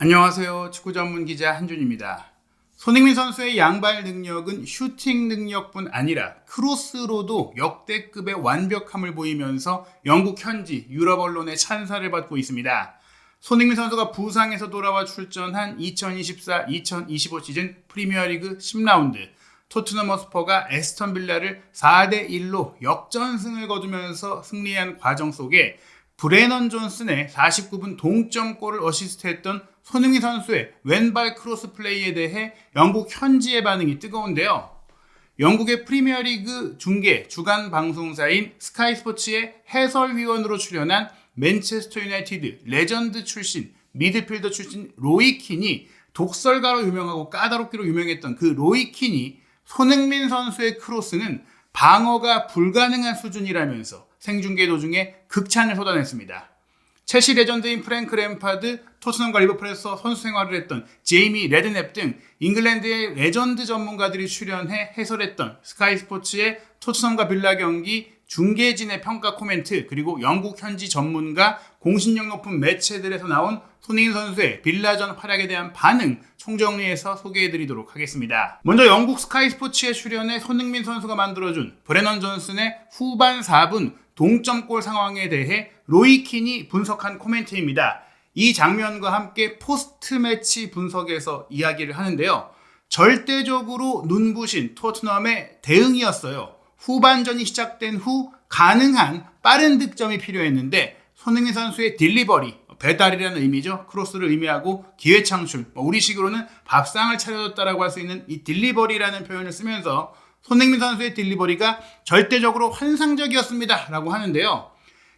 안녕하세요. 축구 전문 기자 한준입니다. 손흥민 선수의 양발 능력은 슈팅 능력뿐 아니라 크로스로도 역대급의 완벽함을 보이면서 영국 현지 유럽 언론의 찬사를 받고 있습니다. 손흥민 선수가 부상에서 돌아와 출전한 2024-2025 시즌 프리미어리그 10라운드 토트넘 허스퍼가 에스턴 빌라를 4대1로 역전승을 거두면서 승리한 과정 속에 브레넌 존슨의 49분 동점골을 어시스트했던 손흥민 선수의 왼발 크로스 플레이에 대해 영국 현지의 반응이 뜨거운데요. 영국의 프리미어리그 중계 주간 방송사인 스카이 스포츠의 해설위원으로 출연한 맨체스터 유나이티드 레전드 출신 미드필더 출신 로이 킨이 독설가로 유명하고 까다롭기로 유명했던 그 로이 킨이 손흥민 선수의 크로스는 방어가 불가능한 수준이라면서 생중계 도중에 극찬을 쏟아냈습니다. 첼시 레전드인 프랭크 램파드, 토트넘과 리버풀에서 선수 생활을 했던 제이미 레드냅 등 잉글랜드의 레전드 전문가들이 출연해 해설했던 스카이 스포츠의 토트넘과 빌라 경기 중계진의 평가 코멘트, 그리고 영국 현지 전문가, 공신력 높은 매체들에서 나온 손흥민 선수의 빌라전 활약에 대한 반응 총정리해서 소개해드리도록 하겠습니다. 먼저 영국 스카이 스포츠에 출연해 손흥민 선수가 만들어준 브레넌 존슨의 후반 4분 동점골 상황에 대해 로이 킨이 분석한 코멘트입니다. 이 장면과 함께 포스트 매치 분석에서 이야기를 하는데요. 절대적으로 눈부신 토트넘의 대응이었어요. 후반전이 시작된 후 가능한 빠른 득점이 필요했는데 손흥민 선수의 딜리버리, 배달이라는 의미죠. 크로스를 의미하고 기회 창출, 우리식으로는 밥상을 차려줬다라고 할 수 있는 이 딜리버리라는 표현을 쓰면서 손흥민 선수의 딜리버리가 절대적으로 환상적이었습니다 라고 하는데요.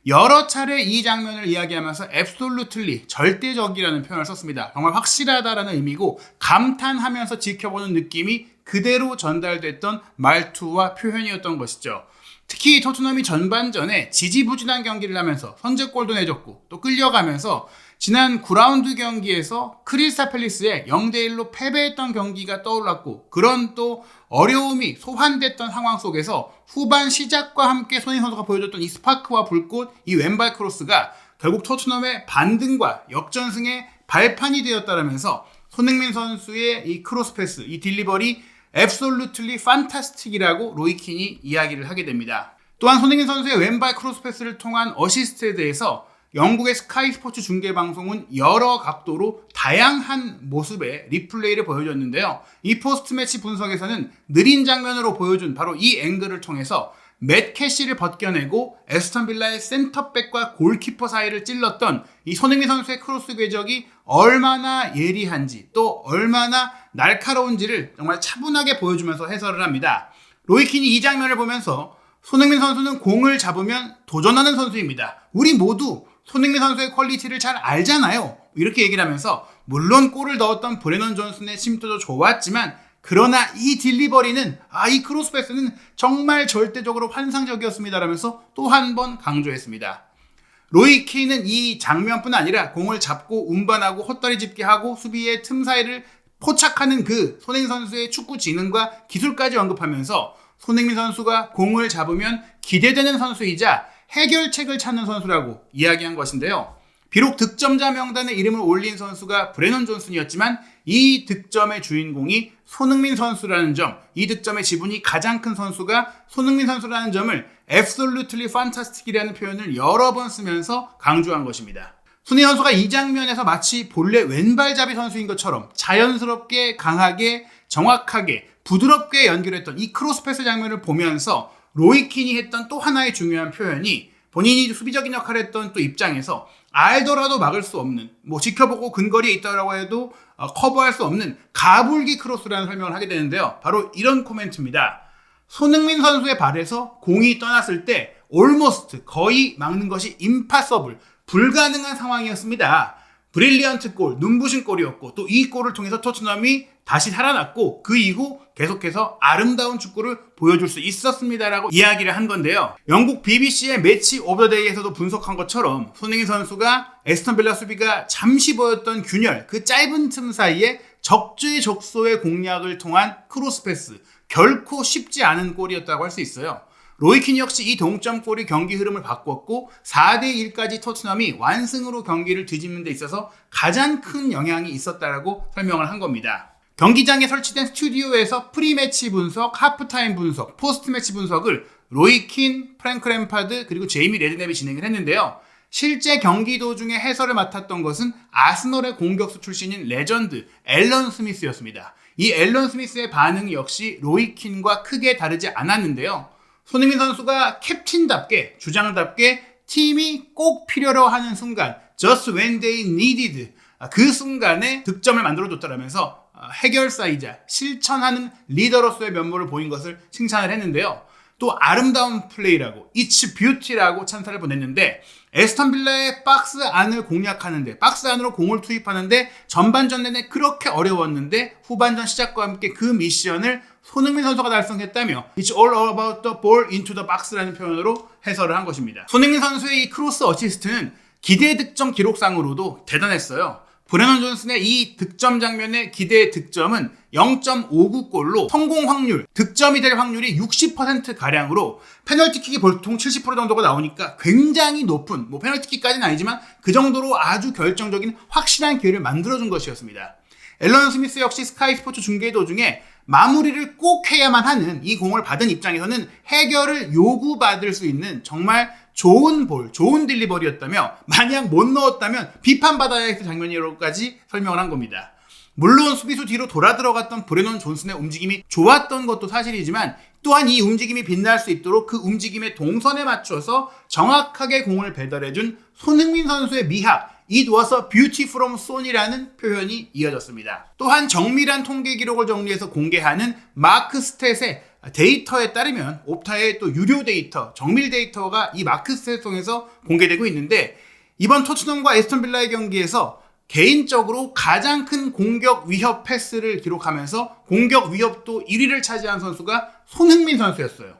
여러 차례 이 장면을 이야기하면서 absolutely, 절대적이라는 표현을 썼습니다. 정말 확실하다라는 의미고 감탄하면서 지켜보는 느낌이 그대로 전달됐던 말투와 표현이었던 것이죠. 특히 토트넘이 전반전에 지지부진한 경기를 하면서 선제골도 내줬고 또 끌려가면서 지난 9라운드 경기에서 크리스탈 팰리스에 0대1로 패배했던 경기가 떠올랐고, 그런 또 어려움이 소환됐던 상황 속에서 후반 시작과 함께 손흥민 선수가 보여줬던 이 스파크와 불꽃, 이 왼발 크로스가 결국 토트넘의 반등과 역전승의 발판이 되었다라면서 손흥민 선수의 이 크로스 패스, 이 딜리버리 absolutely fantastic이라고 로이 킨이 이야기를 하게 됩니다. 또한 손흥민 선수의 왼발 크로스 패스를 통한 어시스트에 대해서 영국의 스카이 스포츠 중계방송은 여러 각도로 다양한 모습의 리플레이를 보여줬는데요. 이 포스트 매치 분석에서는 느린 장면으로 보여준 바로 이 앵글을 통해서 맷 캐시를 벗겨내고 에스턴 빌라의 센터백과 골키퍼 사이를 찔렀던 이 손흥민 선수의 크로스 궤적이 얼마나 예리한지 또 얼마나 날카로운지를 정말 차분하게 보여주면서 해설을 합니다. 로이 킨이 이 장면을 보면서 손흥민 선수는 공을 잡으면 도전하는 선수입니다. 우리 모두 손흥민 선수의 퀄리티를 잘 알잖아요. 이렇게 얘기를 하면서 물론 골을 넣었던 브레넌 존슨의 심도도 좋았지만 그러나 이 딜리버리는, 이 크로스 패스는 정말 절대적으로 환상적이었습니다 라면서 또 한 번 강조했습니다. 로이 킨은 이 장면뿐 아니라 공을 잡고 운반하고 헛다리 짚게 하고 수비의 틈 사이를 포착하는 그 손흥민 선수의 축구 지능과 기술까지 언급하면서 손흥민 선수가 공을 잡으면 기대되는 선수이자 해결책을 찾는 선수라고 이야기한 것인데요. 비록 득점자 명단에 이름을 올린 선수가 브레넌 존슨이었지만 이 득점의 주인공이 손흥민 선수라는 점, 이 득점의 지분이 가장 큰 선수가 손흥민 선수라는 점을 absolutely fantastic이라는 표현을 여러 번 쓰면서 강조한 것입니다. 손흥민 선수가 이 장면에서 마치 본래 왼발잡이 선수인 것처럼 자연스럽게, 강하게, 정확하게, 부드럽게 연결했던 이 크로스 패스 장면을 보면서 로이 킨이 했던 또 하나의 중요한 표현이 본인이 수비적인 역할을 했던 또 입장에서 알더라도 막을 수 없는, 지켜보고 근거리에 있다라고 해도 커버할 수 없는 가불기 크로스라는 설명을 하게 되는데요. 바로 이런 코멘트입니다. 손흥민 선수의 발에서 공이 떠났을 때 almost, 거의 막는 것이 impossible, 불가능한 상황이었습니다. 브릴리언트 골, 눈부신 골이었고 또 이 골을 통해서 토트넘이 다시 살아났고 그 이후 계속해서 아름다운 축구를 보여줄 수 있었습니다라고 이야기를 한 건데요. 영국 BBC의 매치 오브 더 데이에서도 분석한 것처럼 손흥민 선수가 에스턴 빌라 수비가 잠시 보였던 균열, 그 짧은 틈 사이에 적재적소의 공략을 통한 크로스 패스, 결코 쉽지 않은 골이었다고 할 수 있어요. 로이킨 역시 이 동점골이 경기 흐름을 바꿨고 4대1까지 토트넘이 완승으로 경기를 뒤집는 데 있어서 가장 큰 영향이 있었다라고 설명을 한 겁니다. 경기장에 설치된 스튜디오에서 프리매치 분석, 하프타임 분석, 포스트매치 분석을 로이킨, 프랭크 램파드 그리고 제이미 레드냅이 진행을 했는데요. 실제 경기 도중에 해설을 맡았던 것은 아스널의 공격수 출신인 레전드 앨런 스미스였습니다. 이 앨런 스미스의 반응 역시 로이킨과 크게 다르지 않았는데요. 손흥민 선수가 캡틴답게, 주장답게 팀이 꼭 필요로 하는 순간 just when they needed 그 순간에 득점을 만들어줬다라면서 해결사이자 실천하는 리더로서의 면모를 보인 것을 칭찬을 했는데요. 또 아름다운 플레이라고 It's beauty라고 찬사를 보냈는데 에스턴 빌라의 박스 안을 공략하는데 박스 안으로 공을 투입하는데 전반전 내내 그렇게 어려웠는데 후반전 시작과 함께 그 미션을 손흥민 선수가 달성했다며 It's all about the ball into the box라는 표현으로 해설을 한 것입니다. 손흥민 선수의 이 크로스 어시스트는 기대 득점 기록상으로도 대단했어요. 브레넌 존슨의 이 득점 장면의 기대 득점은 0.59골로 성공 확률, 득점이 될 확률이 60%가량으로 페널티킥이 보통 70% 정도가 나오니까 굉장히 높은, 페널티킥까지는 아니지만 그 정도로 아주 결정적인 확실한 기회를 만들어준 것이었습니다. 앨런 스미스 역시 스카이 스포츠 중계 도중에 마무리를 꼭 해야만 하는 이 공을 받은 입장에서는 해결을 요구받을 수 있는 정말 좋은 볼, 좋은 딜리버리였다며 만약 못 넣었다면 비판받아야 했을 장면이라고까지 설명을 한 겁니다. 물론 수비수 뒤로 돌아 들어갔던 브레넌 존슨의 움직임이 좋았던 것도 사실이지만 또한 이 움직임이 빛날 수 있도록 그 움직임의 동선에 맞춰서 정확하게 공을 배달해준 손흥민 선수의 미학 It was a beauty from Son이라는 표현이 이어졌습니다. 또한 정밀한 통계 기록을 정리해서 공개하는 마크 스탯의 데이터에 따르면 옵타의 또 유료 데이터, 정밀 데이터가 이 마크 스탯을 통해서 공개되고 있는데 이번 토트넘과 에스턴 빌라의 경기에서 개인적으로 가장 큰 공격 위협 패스를 기록하면서 공격 위협도 1위를 차지한 선수가 손흥민 선수였어요.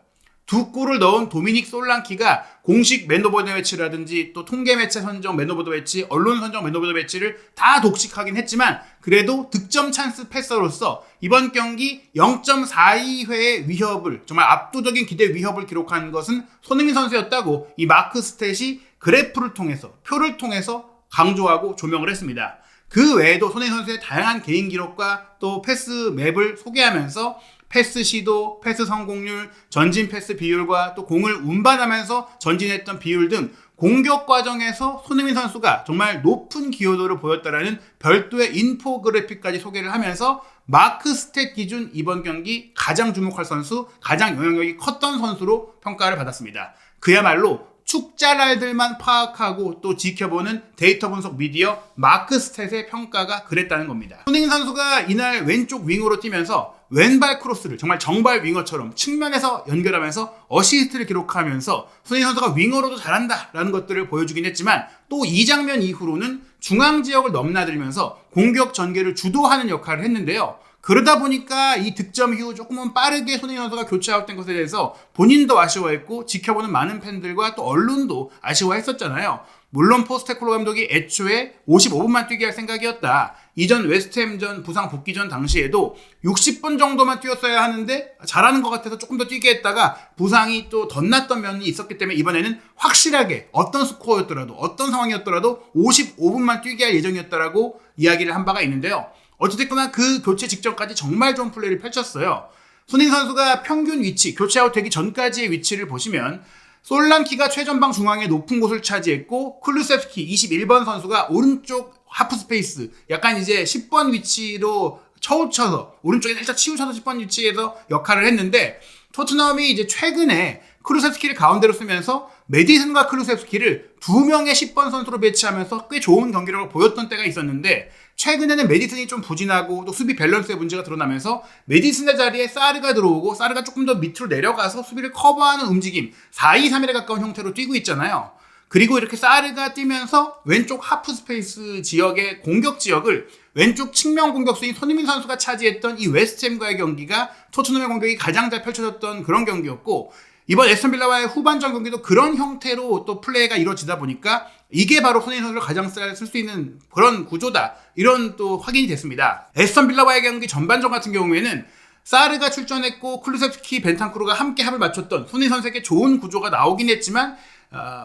2골을 넣은 도미닉 솔랑키가 공식 맨 오브 더 매치라든지 또 통계 매체 선정 맨 오브 더 매치, 언론 선정 맨 오브 더 매치를 다 독식하긴 했지만 그래도 득점 찬스 패서로서 이번 경기 0.42회의 위협을 정말 압도적인 기대 위협을 기록한 것은 손흥민 선수였다고 이 마크 스탯이 그래프를 통해서 표를 통해서 강조하고 조명을 했습니다. 그 외에도 손흥민 선수의 다양한 개인 기록과 또 패스 맵을 소개하면서 패스 시도, 패스 성공률, 전진 패스 비율과 또 공을 운반하면서 전진했던 비율 등 공격 과정에서 손흥민 선수가 정말 높은 기여도를 보였다라는 별도의 인포그래픽까지 소개를 하면서 마크 스탯 기준 이번 경기 가장 주목할 선수, 가장 영향력이 컸던 선수로 평가를 받았습니다. 그야말로 축자랄들만 파악하고 또 지켜보는 데이터 분석 미디어 마크 스탯의 평가가 그랬다는 겁니다. 손흥민 선수가 이날 왼쪽 윙으로 뛰면서 왼발 크로스를 정말 정발 윙어처럼 측면에서 연결하면서 어시스트를 기록하면서 손흥민 선수가 윙어로도 잘한다라는 것들을 보여주긴 했지만 또 이 장면 이후로는 중앙 지역을 넘나들면서 공격 전개를 주도하는 역할을 했는데요. 그러다 보니까 이 득점 이후 조금은 빠르게 손흥민 선수가 교체 아웃된 것에 대해서 본인도 아쉬워했고 지켜보는 많은 팬들과 또 언론도 아쉬워했었잖아요. 물론 포스테코글루 감독이 애초에 55분만 뛰게 할 생각이었다. 이전 웨스트햄전 부상 복귀전 당시에도 60분 정도만 뛰었어야 하는데 잘하는 것 같아서 조금 더 뛰게 했다가 부상이 또 덧났던 면이 있었기 때문에 이번에는 확실하게 어떤 스코어였더라도 어떤 상황이었더라도 55분만 뛰게 할 예정이었다라고 이야기를 한 바가 있는데요. 어찌됐거나 그 교체 직전까지 정말 좋은 플레이를 펼쳤어요. 손흥민 선수가 평균 위치, 교체 아웃되기 전까지의 위치를 보시면 솔랑키가 최전방 중앙에 높은 곳을 차지했고 쿨루셉스키 21번 선수가 오른쪽 하프 스페이스 약간 이제 10번 위치로 쳐우쳐서 오른쪽에 살짝 치우쳐서 10번 위치에서 역할을 했는데 토트넘이 이제 최근에 쿨루셉스키를 가운데로 쓰면서 메디슨과 쿨루셉스키를 두 명의 10번 선수로 배치하면서 꽤 좋은 경기력을 보였던 때가 있었는데 최근에는 메디슨이 좀 부진하고 또 수비 밸런스의 문제가 드러나면서 메디슨의 자리에 사르가 들어오고 사르가 조금 더 밑으로 내려가서 수비를 커버하는 움직임 4-2-3-1에 가까운 형태로 뛰고 있잖아요. 그리고 이렇게 사르가 뛰면서 왼쪽 하프 스페이스 지역의 공격 지역을 왼쪽 측면 공격수인 손흥민 선수가 차지했던 이 웨스트햄과의 경기가 토트넘의 공격이 가장 잘 펼쳐졌던 그런 경기였고 이번 에스턴 빌라와의 후반전 경기도 그런 형태로 또 플레이가 이루어지다 보니까 이게 바로 손흥민 선수를 가장 쓸 수 있는 그런 구조다. 이런 또 확인이 됐습니다. 에스턴 빌라와의 경기 전반전 같은 경우에는 사르가 출전했고 클루세프스키, 벤탄쿠르가 함께 합을 맞췄던 손흥민 선수에게 좋은 구조가 나오긴 했지만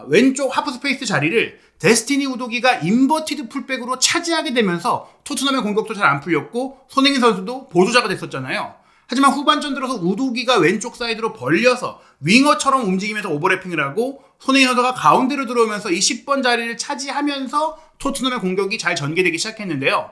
왼쪽 하프 스페이스 자리를 데스티니 우도기가 인버티드 풀백으로 차지하게 되면서 토트넘의 공격도 잘 안 풀렸고 손흥민 선수도 보조자가 됐었잖아요. 하지만 후반전 들어서 우도기가 왼쪽 사이드로 벌려서 윙어처럼 움직이면서 오버래핑을 하고 손흥민 선수가 가운데로 들어오면서 이 10번 자리를 차지하면서 토트넘의 공격이 잘 전개되기 시작했는데요.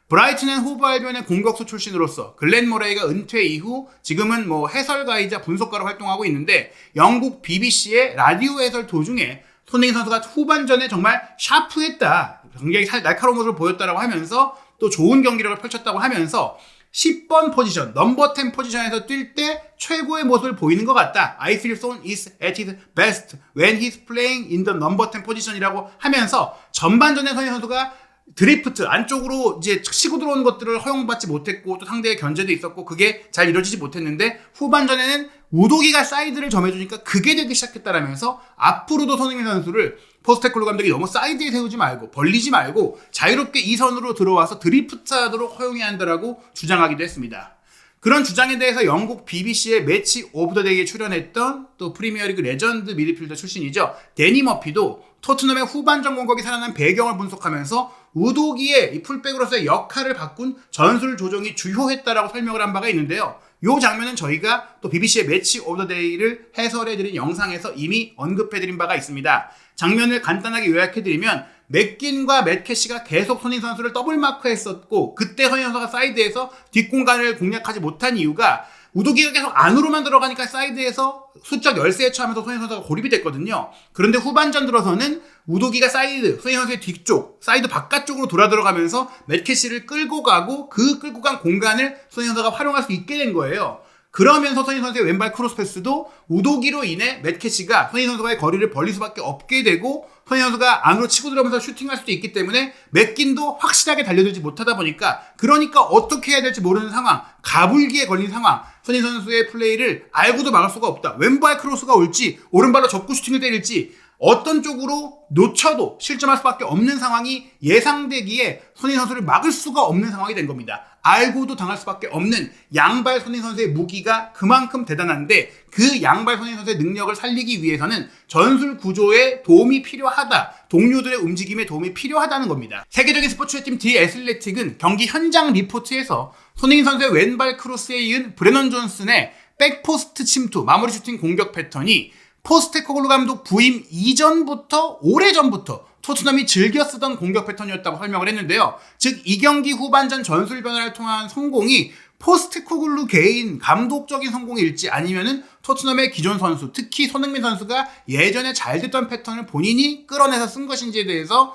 브라이튼 앤 호브 알비온의 공격수 출신으로서 글렌 모레이가 은퇴 이후 지금은 해설가이자 분석가로 활동하고 있는데 영국 BBC의 라디오 해설 도중에 손흥민 선수가 후반전에 정말 샤프했다, 굉장히 날카로운 모습을 보였다라고 하면서 또 좋은 경기력을 펼쳤다고 하면서 10번 포지션, 넘버 10 포지션에서 뛸 때 최고의 모습을 보이는 것 같다. I feel Son is at his best when he's playing in the number 10 포지션이라고 하면서 전반전에 손흥민 선수가 드리프트 안쪽으로 이제 치고 들어오는 것들을 허용받지 못했고 또 상대의 견제도 있었고 그게 잘 이루어지지 못했는데 후반전에는 우도기가 사이드를 점해주니까 그게 되기 시작했다라면서 앞으로도 손흥민 선수를 포스테콜로 감독이 너무 사이드에 세우지 말고 벌리지 말고 자유롭게 이 선으로 들어와서 드리프트하도록 허용해야 한다라고 주장하기도 했습니다. 그런 주장에 대해서 영국 BBC의 매치 오브 더 데이에 출연했던 또 프리미어리그 레전드 미드필더 출신이죠. 데니 머피도 토트넘의 후반전 공격이 살아난 배경을 분석하면서 우도기의 이 풀백으로서의 역할을 바꾼 전술 조정이 주요했다라고 설명을 한 바가 있는데요. 이 장면은 저희가 또 BBC의 매치 오브 더 데이를 해설해드린 영상에서 이미 언급해드린 바가 있습니다. 장면을 간단하게 요약해드리면 맥긴과 맷캐시가 계속 손흥민 선수를 더블 마크했었고 그때 손흥민 선수가 사이드에서 뒷공간을 공략하지 못한 이유가 우도기가 계속 안으로만 들어가니까 사이드에서 수적 열세에 처하면서 손흥민 선수가 고립이 됐거든요. 그런데 후반전 들어서는 우도기가 사이드, 손흥민 선수의 뒤쪽, 사이드 바깥쪽으로 돌아 들어가면서 맷캐시를 끌고 가고 그 끌고 간 공간을 손흥민 선수가 활용할 수 있게 된 거예요. 그러면서 손흥민 선수의 왼발 크로스 패스도 우도기로 인해 맷캐시가 손흥민 선수와의 거리를 벌릴 수밖에 없게 되고 손흥민 선수가 안으로 치고 들어오면서 슈팅할 수도 있기 때문에 맥긴도 확실하게 달려들지 못하다 보니까 그러니까 어떻게 해야 될지 모르는 상황, 가불기에 걸린 상황, 손흥민 선수의 플레이를 알고도 막을 수가 없다. 왼발 크로스가 올지 오른발로 접고 슈팅을 때릴지 어떤 쪽으로 놓쳐도 실점할 수밖에 없는 상황이 예상되기에 손흥민 선수를 막을 수가 없는 상황이 된 겁니다. 알고도 당할 수밖에 없는 양발 손흥민 선수의 무기가 그만큼 대단한데 그 양발 손흥민 선수의 능력을 살리기 위해서는 전술 구조에 도움이 필요하다. 동료들의 움직임에 도움이 필요하다는 겁니다. 세계적인 스포츠의 팀 디 애슬레틱은 경기 현장 리포트에서 손흥민 선수의 왼발 크로스에 이은 브레넌 존슨의 백포스트 침투, 마무리 슈팅 공격 패턴이 포스테코글루 감독 부임 이전부터 오래전부터 토트넘이 즐겨 쓰던 공격 패턴이었다고 설명을 했는데요. 즉 이 경기 후반전 전술 변화를 통한 성공이 포스테코글루 개인 감독적인 성공일지 아니면은 토트넘의 기존 선수, 특히 손흥민 선수가 예전에 잘 됐던 패턴을 본인이 끌어내서 쓴 것인지에 대해서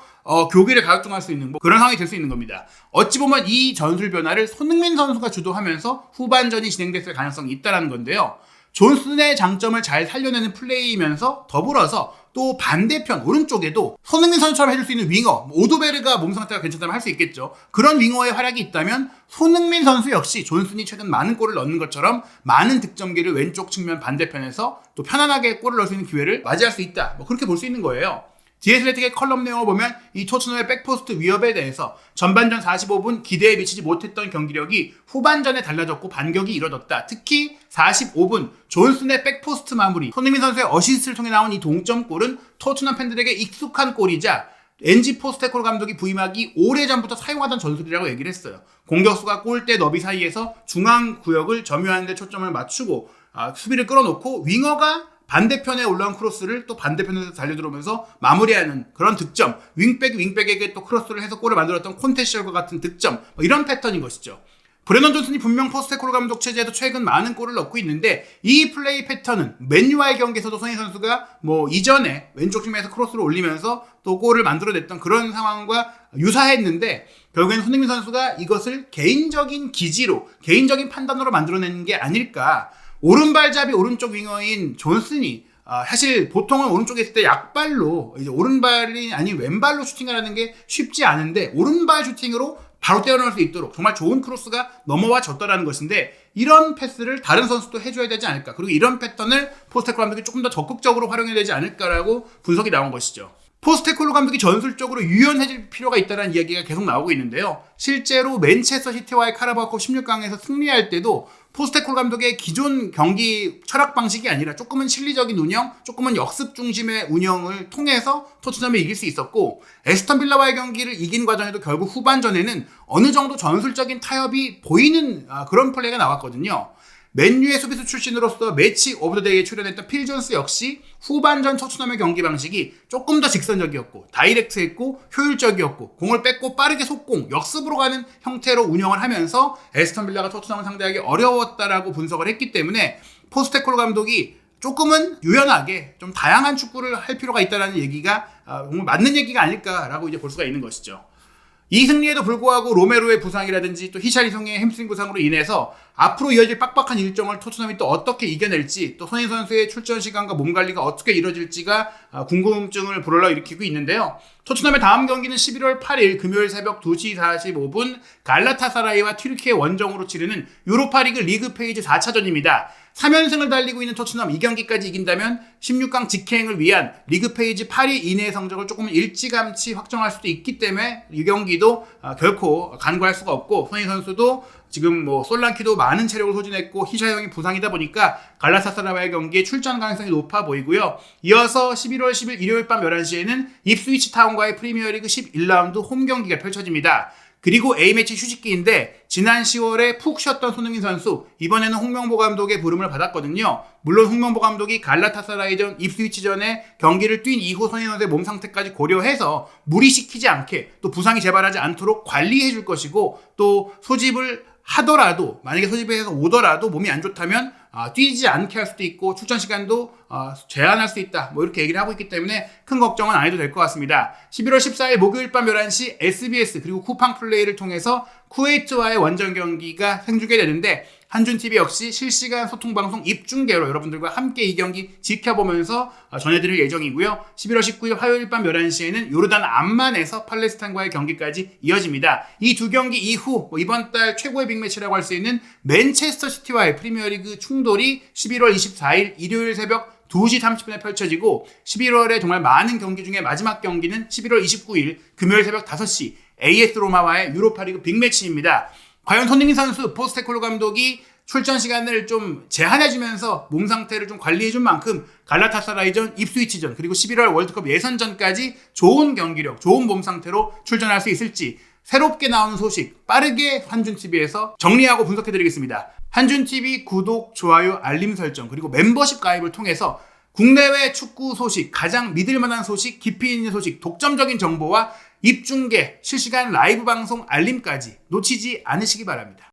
교기를 가격등할 수 있는 그런 상황이 될 수 있는 겁니다. 어찌 보면 이 전술 변화를 손흥민 선수가 주도하면서 후반전이 진행됐을 가능성이 있다는 건데요. 존슨의 장점을 잘 살려내는 플레이이면서 더불어서 또 반대편 오른쪽에도 손흥민 선수처럼 해줄 수 있는 윙어, 오도베르가 몸 상태가 괜찮다면 할 수 있겠죠. 그런 윙어의 활약이 있다면 손흥민 선수 역시 존슨이 최근 많은 골을 넣는 것처럼 많은 득점기를 왼쪽 측면 반대편에서 또 편안하게 골을 넣을 수 있는 기회를 맞이할 수 있다. 그렇게 볼 수 있는 거예요. 디애슬레틱의 컬럼 내용을 보면 이 토트넘의 백포스트 위협에 대해서 전반전 45분 기대에 미치지 못했던 경기력이 후반전에 달라졌고 반격이 이뤄졌다. 특히 45분 존슨의 백포스트 마무리, 손흥민 선수의 어시스트를 통해 나온 이 동점골은 토트넘 팬들에게 익숙한 골이자 엔지 포스테코글루 감독이 부임하기 오래전부터 사용하던 전술이라고 얘기를 했어요. 공격수가 골대 너비 사이에서 중앙 구역을 점유하는 데 초점을 맞추고 수비를 끌어놓고 윙어가 반대편에 올라온 크로스를 또 반대편에서 달려들어오면서 마무리하는 그런 득점, 윙백에게 또 크로스를 해서 골을 만들었던 콘테시얼과 같은 득점, 이런 패턴인 것이죠. 브레넌 존슨이 분명 포스테코글루 감독 체제에도 최근 많은 골을 넣고 있는데 이 플레이 패턴은 맨유와의 경기에서도 손흥민 선수가 이전에 왼쪽 측면에서 크로스를 올리면서 또 골을 만들어냈던 그런 상황과 유사했는데 결국엔 손흥민 선수가 이것을 개인적인 기지로, 개인적인 판단으로 만들어내는 게 아닐까. 오른발잡이 오른쪽 윙어인 존슨이 사실 보통은 오른쪽에 있을 때 약발로 이제 오른발이 아닌 왼발로 슈팅을 하는 게 쉽지 않은데 오른발 슈팅으로 바로 떼어넣을 수 있도록 정말 좋은 크로스가 넘어와 졌다라는 것인데 이런 패스를 다른 선수도 해줘야 되지 않을까. 그리고 이런 패턴을 포스테코글루 감독이 조금 더 적극적으로 활용해야 되지 않을까라고 분석이 나온 것이죠. 포스테코글루 감독이 전술적으로 유연해질 필요가 있다는 이야기가 계속 나오고 있는데요. 실제로 맨체스터 시티와의 카라바오컵 16강에서 승리할 때도 포스테코글루 감독의 기존 경기 철학 방식이 아니라 조금은 실리적인 운영, 조금은 역습 중심의 운영을 통해서 토트넘을 이길 수 있었고, 에스턴 빌라와의 경기를 이긴 과정에도 결국 후반전에는 어느 정도 전술적인 타협이 보이는 그런 플레이가 나왔거든요. 맨유의 수비수 출신으로서 매치 오브 더 데이에 출연했던 필 존스 역시 후반전 토트넘의 경기 방식이 조금 더 직선적이었고 다이렉트했고 효율적이었고 공을 뺏고 빠르게 속공, 역습으로 가는 형태로 운영을 하면서 에스턴 빌라가 토트넘을 상대하기 어려웠다라고 분석을 했기 때문에 포스테코글루 감독이 조금은 유연하게 좀 다양한 축구를 할 필요가 있다는 얘기가 정말 맞는 얘기가 아닐까라고 이제 볼 수가 있는 것이죠. 이 승리에도 불구하고 로메로의 부상이라든지 또 히샬리송의 햄스트링 부상으로 인해서 앞으로 이어질 빡빡한 일정을 토트넘이 또 어떻게 이겨낼지, 또 손흥민 선수의 출전 시간과 몸 관리가 어떻게 이루어질지가 궁금증을 불러일으키고 있는데요. 토트넘의 다음 경기는 11월 8일 금요일 새벽 2시 45분 갈라타사라이와 튀르키예 원정으로 치르는 유로파리그 리그 페이지 4차전입니다. 3연승을 달리고 있는 토트넘, 이 경기까지 이긴다면 16강 직행을 위한 리그 페이지 8위 이내의 성적을 조금 일찌감치 확정할 수도 있기 때문에 이 경기도 결코 간과할 수가 없고, 손흥민 선수도 지금 솔랑키도 많은 체력을 소진했고 히샤형이 부상이다 보니까 갈라타사라이와의 경기에 출전 가능성이 높아 보이고요. 이어서 11월 10일 일요일 밤 11시에는 입스위치 타운과의 프리미어리그 11라운드 홈 경기가 펼쳐집니다. 그리고 A매치 휴식기인데 지난 10월에 푹 쉬었던 손흥민 선수, 이번에는 홍명보 감독의 부름을 받았거든요. 물론 홍명보 감독이 갈라타사라이전, 입스위치전에 경기를 뛴 이후 손흥민 선수의 몸 상태까지 고려해서 무리시키지 않게 또 부상이 재발하지 않도록 관리해 줄 것이고, 또 소집을 하더라도, 만약에 소집해서 오더라도 몸이 안 좋다면 뛰지 않게 할 수도 있고 출전 시간도 제한할 수 있다, 이렇게 얘기를 하고 있기 때문에 큰 걱정은 안 해도 될 것 같습니다. 11월 14일 목요일 밤 11시 SBS 그리고 쿠팡 플레이를 통해서 쿠웨이트와의 원정 경기가 생중계 되는데, 한준TV 역시 실시간 소통방송 입중계로 여러분들과 함께 이 경기 지켜보면서 전해드릴 예정이고요. 11월 19일 화요일 밤 11시에는 요르단 암만에서 팔레스타인과의 경기까지 이어집니다. 이 두 경기 이후 이번 달 최고의 빅매치라고 할 수 있는 맨체스터 시티와의 프리미어리그 충돌이 11월 24일 일요일 새벽 2시 30분에 펼쳐지고, 11월에 정말 많은 경기 중에 마지막 경기는 11월 29일 금요일 새벽 5시 AS 로마와의 유로파리그 빅매치입니다. 과연 손흥민 선수, 포스테코글루 감독이 출전 시간을 좀 제한해주면서 몸 상태를 좀 관리해준 만큼 갈라타사라이전, 입스위치전, 그리고 11월 월드컵 예선전까지 좋은 경기력, 좋은 몸 상태로 출전할 수 있을지 새롭게 나오는 소식 빠르게 한준TV에서 정리하고 분석해드리겠습니다. 한준TV 구독, 좋아요, 알림 설정, 그리고 멤버십 가입을 통해서 국내외 축구 소식, 가장 믿을만한 소식, 깊이 있는 소식, 독점적인 정보와 입중계, 실시간 라이브 방송 알림까지 놓치지 않으시기 바랍니다.